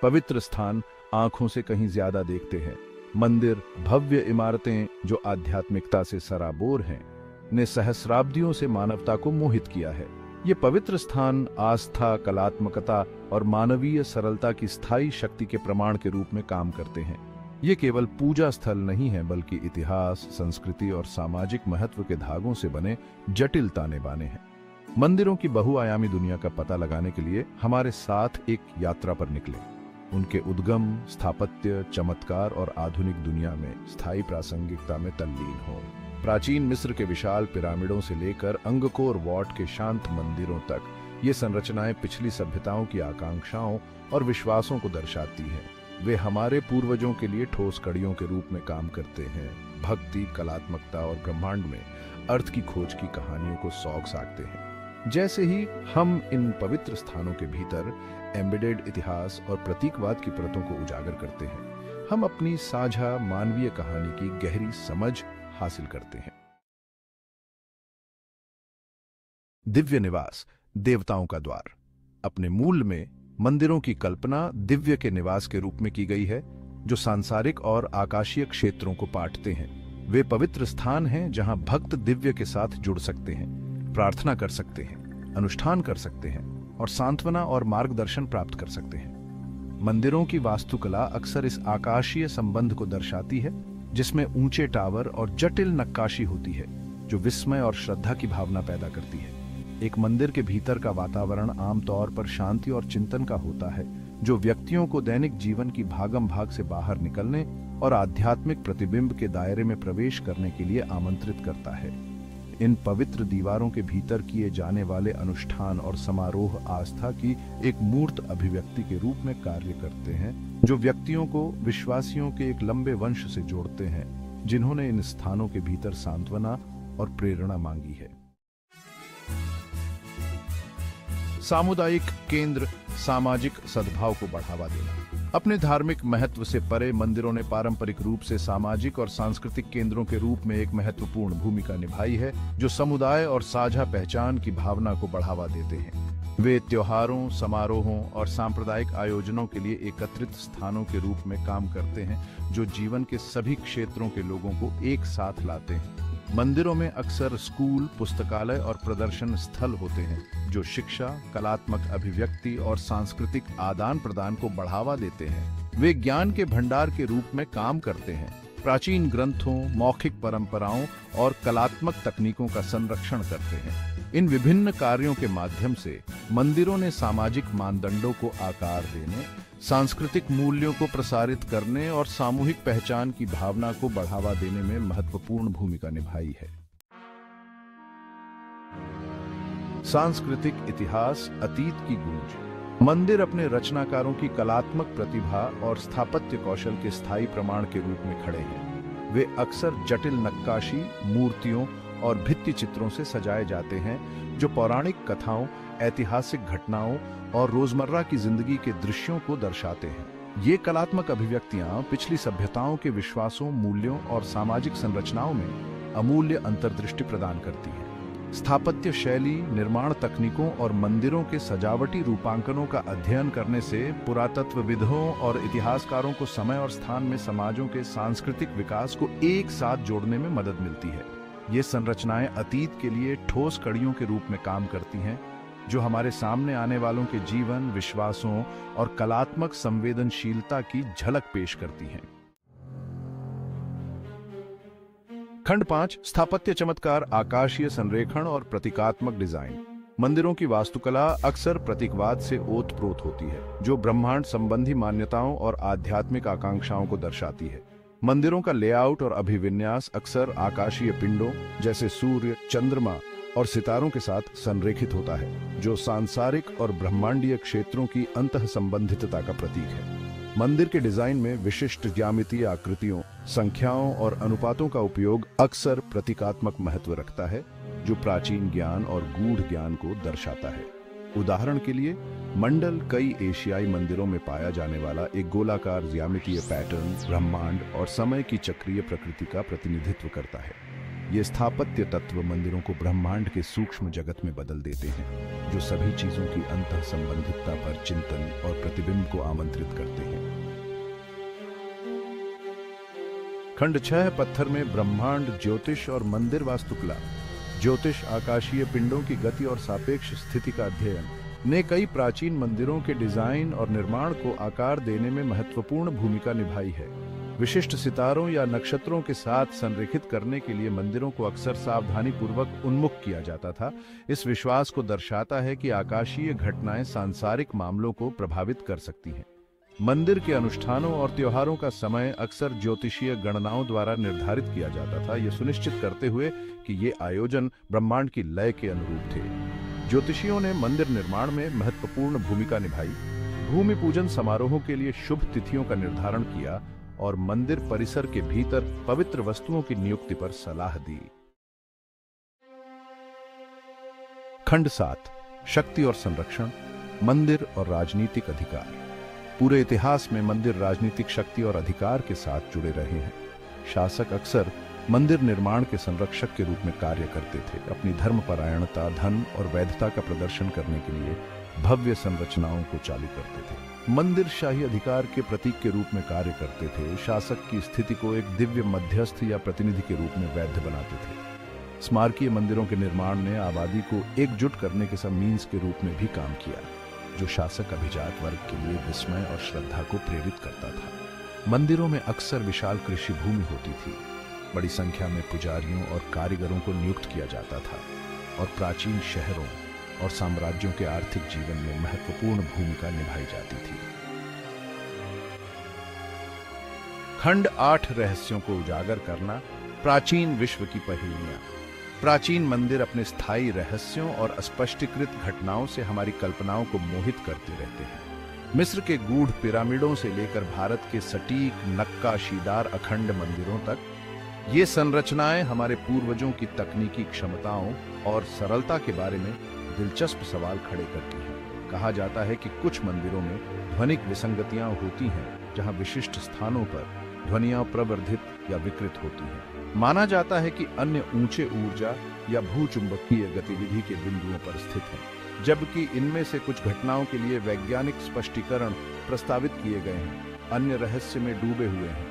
पवित्र स्थान आंखों से कहीं ज्यादा देखते हैं। मंदिर, भव्य इमारतें जो आध्यात्मिकता से सराबोर हैं, ने सहस्राब्दियों से मानवता को मोहित किया है। ये पवित्र स्थान आस्था, कलात्मकता और मानवीय सरलता की स्थायी शक्ति के प्रमाण के रूप में काम करते हैं। ये केवल पूजा स्थल नहीं है, बल्कि इतिहास, संस्कृति और सामाजिक महत्व के धागों से बने जटिल ताने बाने हैं। मंदिरों की बहुआयामी दुनिया का पता लगाने के लिए हमारे साथ एक यात्रा पर निकले। उनके उद्गम, स्थापत्य, चमत्कार और आधुनिक दुनिया में स्थायी प्रासंगिकता में तल्लीन हो। प्राचीन मिस्र के विशाल पिरामिडों से लेकर अंगकोर वॉट के शांत मंदिरों तक, ये संरचनाएं पिछली सभ्यताओं की आकांक्षाओं और विश्वासों को दर्शाती हैं। वे हमारे पूर्वजों के लिए ठोस कड़ियों के रूप में काम करते हैं, भक्ति, कलात्मकता और ब्रह्मांड में अर्थ की खोज की कहानियों को सौग साकते हैं। जैसे ही हम इन पवित्र स्थानों के भीतर एम्बेडेड इतिहास और प्रतीकवाद की परतों को उजागर करते हैं, हम अपनी साझा मानवीय कहानी की गहरी समझ हासिल करते हैं। दिव्य निवास, देवताओं का द्वार। अपने मूल में मंदिरों की कल्पना दिव्य के निवास के रूप में की गई है, जो सांसारिक और आकाशीय क्षेत्रों को पाटते हैं। वे पवित्र स्थान हैं जहां भक्त दिव्य के साथ जुड़ सकते हैं, प्रार्थना कर सकते हैं, अनुष्ठान कर सकते हैं और सांत्वना और मार्गदर्शन प्राप्त कर सकते हैं। मंदिरों की वास्तुकला अक्सर इस आकाशीय संबंध को दर्शाती है, जिसमें ऊंचे टावर और जटिल नक्काशी होती है, जो विस्मय और श्रद्धा की भावना पैदा करती है। एक मंदिर के भीतर का वातावरण आमतौर पर शांति और चिंतन का होता है, जो व्यक्तियों को दैनिक जीवन की भागम भाग से बाहर निकलने और आध्यात्मिक प्रतिबिंब के दायरे में प्रवेश करने के लिए आमंत्रित करता है। इन पवित्र दीवारों के भीतर किए जाने वाले अनुष्ठान और समारोह आस्था की एक मूर्त अभिव्यक्ति के रूप में कार्य करते हैं, जो व्यक्तियों को विश्वासियों के एक लंबे वंश से जोड़ते हैं, जिन्होंने इन स्थानों के भीतर सांत्वना और प्रेरणा मांगी है। सामुदायिक केंद्र, सामाजिक सद्भाव को बढ़ावा देना। अपने धार्मिक महत्व से परे मंदिरों ने पारंपरिक रूप से सामाजिक और सांस्कृतिक केंद्रों के रूप में एक महत्वपूर्ण भूमिका निभाई है, जो समुदाय और साझा पहचान की भावना को बढ़ावा देते हैं। वे त्योहारों, समारोहों और सांप्रदायिक आयोजनों के लिए एकत्रित स्थानों के रूप में काम करते हैं, जो जीवन के सभी क्षेत्रों के लोगों को एक साथ लाते हैं। मंदिरों में अक्सर स्कूल, पुस्तकालय और प्रदर्शन स्थल होते हैं, जो शिक्षा, कलात्मक अभिव्यक्ति और सांस्कृतिक आदान प्रदान को बढ़ावा देते हैं। वे ज्ञान के भंडार के रूप में काम करते हैं, प्राचीन ग्रंथों, मौखिक परंपराओं और कलात्मक तकनीकों का संरक्षण करते हैं। इन विभिन्न कार्यों के माध्यम से मंदिरों ने सामाजिक मानदंडों को आकार देने, सांस्कृतिक मूल्यों को प्रसारित करने और सामूहिक पहचान की भावना को बढ़ावा देने में महत्वपूर्ण भूमिका निभाई है। सांस्कृतिक इतिहास, अतीत की गूंज। मंदिर अपने रचनाकारों की कलात्मक प्रतिभा और स्थापत्य कौशल के स्थायी प्रमाण के रूप में खड़े हैं। वे अक्सर जटिल नक्काशी, मूर्तियों और भित्ति चित्रों से सजाए जाते हैं, जो पौराणिक कथाओं, ऐतिहासिक घटनाओं और रोजमर्रा की जिंदगी के दृश्यों को दर्शाते हैं। ये कलात्मक अभिव्यक्तियां पिछली सभ्यताओं के विश्वासों, मूल्यों और सामाजिक संरचनाओं में अमूल्य अंतर्दृष्टि प्रदान करती हैं। स्थापत्य शैली, निर्माण तकनीकों और मंदिरों के सजावटी रूपांकनों का अध्ययन करने से पुरातत्वविदों और इतिहासकारों को समय और स्थान में समाजों के सांस्कृतिक विकास को एक साथ जोड़ने में मदद मिलती है। ये संरचनाएं अतीत के लिए ठोस कड़ियों के रूप में काम करती हैं, जो हमारे सामने आने वालों के जीवन, विश्वासों और कलात्मक संवेदनशीलता की झलक पेश करती हैं। खंड 5, स्थापत्य चमत्कार, आकाशीय संरेखण और प्रतीकात्मक डिजाइन। मंदिरों की वास्तुकला अक्सर प्रतीकवाद से ओतप्रोत होती है, जो ब्रह्मांड संबंधी मान्यताओं और आध्यात्मिक आकांक्षाओं को दर्शाती है। मंदिरों का लेआउट और अभिविन्यास अक्सर आकाशीय पिंडों जैसे सूर्य, चंद्रमा और सितारों के साथ संरेखित होता है, जो सांसारिक और ब्रह्मांडीय क्षेत्रों की अंतः संबंधितता का प्रतीक है। मंदिर के डिजाइन में विशिष्ट ज्यामितीय आकृतियों, संख्याओं और अनुपातों का उपयोग अक्सर प्रतीकात्मक महत्व रखता है, जो प्राचीन ज्ञान और गूढ़ ज्ञान को दर्शाता है। उदाहरण के लिए, मंडल कई एशियाई मंदिरों में पाया जाने वाला एक गोलाकार ज्यामितीय पैटर्न ब्रह्मांड और समय की चक्रीय प्रकृति का प्रतिनिधित्व करता है। ये स्थापत्य तत्व मंदिरों को ब्रह्मांड के सूक्ष्म जगत में बदल देते हैं, जो सभी चीजों की अंतः संबंधितता पर चिंतन और प्रतिबिंब को आमंत्रित करते हैं। खंड 6 पत्थर में ब्रह्मांड ज्योतिष और मंदिर वास्तुकला। ज्योतिष आकाशीय पिंडों की गति और सापेक्ष स्थिति का अध्ययन ने कई प्राचीन मंदिरों के डिजाइन और निर्माण को आकार देने में महत्वपूर्ण भूमिका निभाई है। विशिष्ट सितारों या नक्षत्रों के साथ संरेखित करने के लिए मंदिरों को अक्सर सावधानीपूर्वक उन्मुख किया जाता था। इस विश्वास को दर्शाता है कि आकाशीय घटनाएं सांसारिक मामलों को प्रभावित कर सकती हैं। मंदिर के अनुष्ठानों और त्योहारों का समय अक्सर ज्योतिषीय गणनाओं द्वारा निर्धारित किया जाता था, यह सुनिश्चित करते हुए कि ये आयोजन ब्रह्मांड की लय के अनुरूप थे। ज्योतिषियों ने मंदिर निर्माण में महत्वपूर्ण भूमिका निभाई, भूमि पूजन समारोहों के लिए शुभ तिथियों का निर्धारण किया और मंदिर परिसर के भीतर पवित्र वस्तुओं की नियुक्ति पर सलाह दी। खंड 7 शक्ति और संरक्षण, मंदिर और राजनीतिक अधिकार। पूरे इतिहास में मंदिर राजनीतिक शक्ति और अधिकार के साथ जुड़े रहे हैं। शासक अक्सर मंदिर निर्माण के संरक्षक के रूप में कार्य करते थे। अपनी धर्मपरायणता, धन और वैधता का प्रदर्शन करने के लिए भव्य संरचनाओं को चालू करते थे। मंदिर शाही अधिकार के प्रतीक के रूप में कार्य करते थे, शासक की स्थिति को एक दिव्य मध्यस्थ या प्रतिनिधि के रूप में वैध बनाते थे। स्मारकीय मंदिरों के निर्माण ने आबादी को एकजुट करने के मीन्स के रूप में भी काम किया, जो शासक अभिजात वर्ग के लिए विस्मय और श्रद्धा को प्रेरित करता था। मंदिरों में अक्सर विशाल कृषि भूमि होती थी, बड़ी संख्या में पुजारियों और कारीगरों को नियुक्त किया जाता था और प्राचीन शहरों और साम्राज्यों के आर्थिक जीवन में महत्वपूर्ण भूमिका निभाई जाती थी। खंड 8 रहस्यों को उजागर करना, प्राचीन विश्व की पहेलियां। प्राचीन मंदिर अपने स्थायी रहस्यों और अस्पष्टीकृत घटनाओं से हमारी कल्पनाओं को मोहित करते रहते हैं। मिस्र के गूढ़ पिरामिडों से लेकर भारत के सटीक नक्काशीदार अखंड मंदिरों तक, ये संरचनाएं हमारे पूर्वजों की तकनीकी क्षमताओं और सरलता के बारे में दिलचस्प सवाल खड़े करती हैं। कहा जाता है कि कुछ मंदिरों में ध्वनिक विसंगतियां होती हैं, जहां विशिष्ट स्थानों पर ध्वनियां प्रवर्धित या विकृत होती हैं। माना जाता है कि अन्य ऊंचे ऊर्जा या भूचुंबकीय गतिविधि के बिंदुओं पर स्थित हैं, जबकि इनमें से कुछ घटनाओं के लिए वैज्ञानिक स्पष्टीकरण प्रस्तावित किए गए हैं। अन्य रहस्य में डूबे हुए हैं,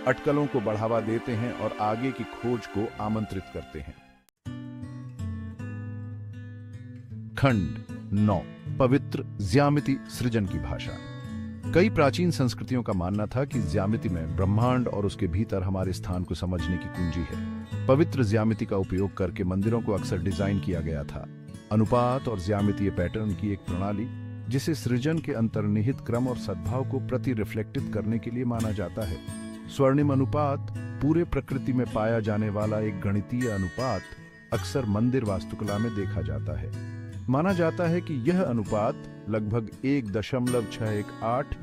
अटकलों को बढ़ावा देते हैं और आगे की खोज को आमंत्रित करते हैं। खंड 9 पवित्र ज्यामिति सृजन की भाषा। कई प्राचीन संस्कृतियों का मानना था कि ज्यामिति में ब्रह्मांड और उसके भीतर हमारे स्थान को समझने की कुंजी है। पवित्र ज्यामिति का उपयोग करके मंदिरों को अक्सर डिजाइन किया गया था। अनुपात और ज्यामितीय पैटर्न की एक प्रणाली, जिसे सृजन के अंतर्निहित क्रम और सद्भाव को प्रति रिफ्लेक्टित करने के लिए माना जाता है। स्वर्णिम अनुपात, पूरे प्रकृति में पाया जाने वाला एक गणितीय अनुपात, अक्सर मंदिर वास्तुकला में देखा जाता है। माना जाता है कि यह अनुपात लगभग 1.618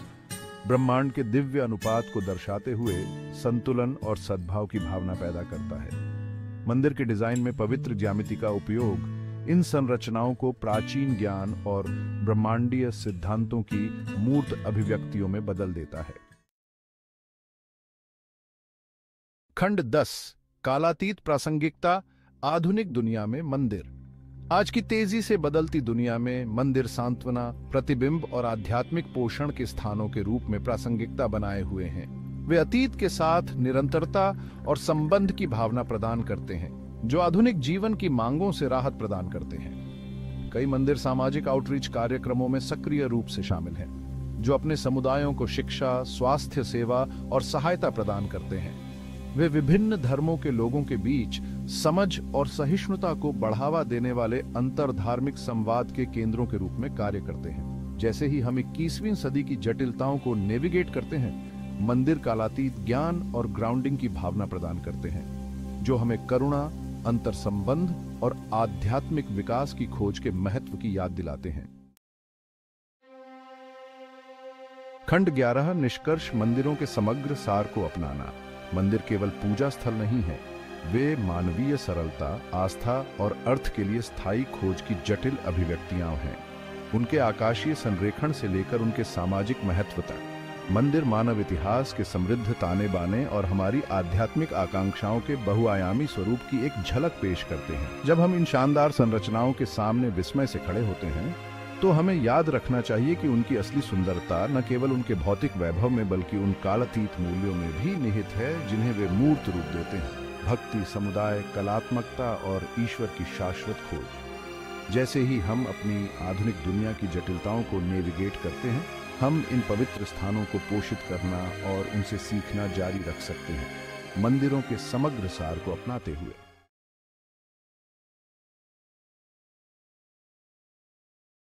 ब्रह्मांड के दिव्य अनुपात को दर्शाते हुए संतुलन और सद्भाव की भावना पैदा करता है। मंदिर के डिजाइन में पवित्र ज्यामिति का उपयोग इन संरचनाओं को प्राचीन ज्ञान और ब्रह्मांडीय सिद्धांतों की मूर्त अभिव्यक्तियों में बदल देता है। खंड 10 कालातीत प्रासंगिकता, आधुनिक दुनिया में मंदिर। आज की तेजी से बदलती दुनिया में मंदिर सांत्वना, प्रतिबिंब और आध्यात्मिक पोषण के स्थानों के रूप में प्रासंगिकता बनाए हुए हैं। वे अतीत के साथ निरंतरता और संबंध की भावना प्रदान करते हैं, जो आधुनिक जीवन की मांगों से राहत प्रदान करते हैं। कई मंदिर सामाजिक आउटरीच कार्यक्रमों में सक्रिय रूप से शामिल हैं, जो अपने समुदायों को शिक्षा, स्वास्थ्य सेवा और सहायता प्रदान करते हैं। वे विभिन्न धर्मों के लोगों के बीच समझ और सहिष्णुता को बढ़ावा देने वाले अंतरधार्मिक संवाद के केंद्रों के रूप में कार्य करते हैं। जैसे ही हम 21वीं सदी की जटिलताओं को नेविगेट करते हैं, मंदिर कालातीत ज्ञान और ग्राउंडिंग की भावना प्रदान करते हैं, जो हमें करुणा, अंतर संबंध और आध्यात्मिक विकास की खोज के महत्व की याद दिलाते हैं। खंड 11 निष्कर्ष, मंदिरों के समग्र सार को अपनाना। मंदिर केवल पूजा स्थल नहीं है, वे मानवीय सरलता, आस्था और अर्थ के लिए स्थायी खोज की जटिल अभिव्यक्तियां हैं। उनके आकाशीय संरेखण से लेकर उनके सामाजिक महत्व तक, मंदिर मानव इतिहास के समृद्ध ताने बाने और हमारी आध्यात्मिक आकांक्षाओं के बहुआयामी स्वरूप की एक झलक पेश करते हैं। जब हम इन शानदार संरचनाओं के सामने विस्मय से खड़े होते हैं तो हमें याद रखना चाहिए कि उनकी असली सुंदरता न केवल उनके भौतिक वैभव में बल्कि उन कालातीत मूल्यों में भी निहित है जिन्हें वे मूर्त रूप देते हैं। भक्ति, समुदाय, कलात्मकता और ईश्वर की शाश्वत खोज। जैसे ही हम अपनी आधुनिक दुनिया की जटिलताओं को नेविगेट करते हैं, हम इन पवित्र स्थानों को पोषित करना और उनसे सीखना जारी रख सकते हैं, मंदिरों के समग्र सार को अपनाते हुए।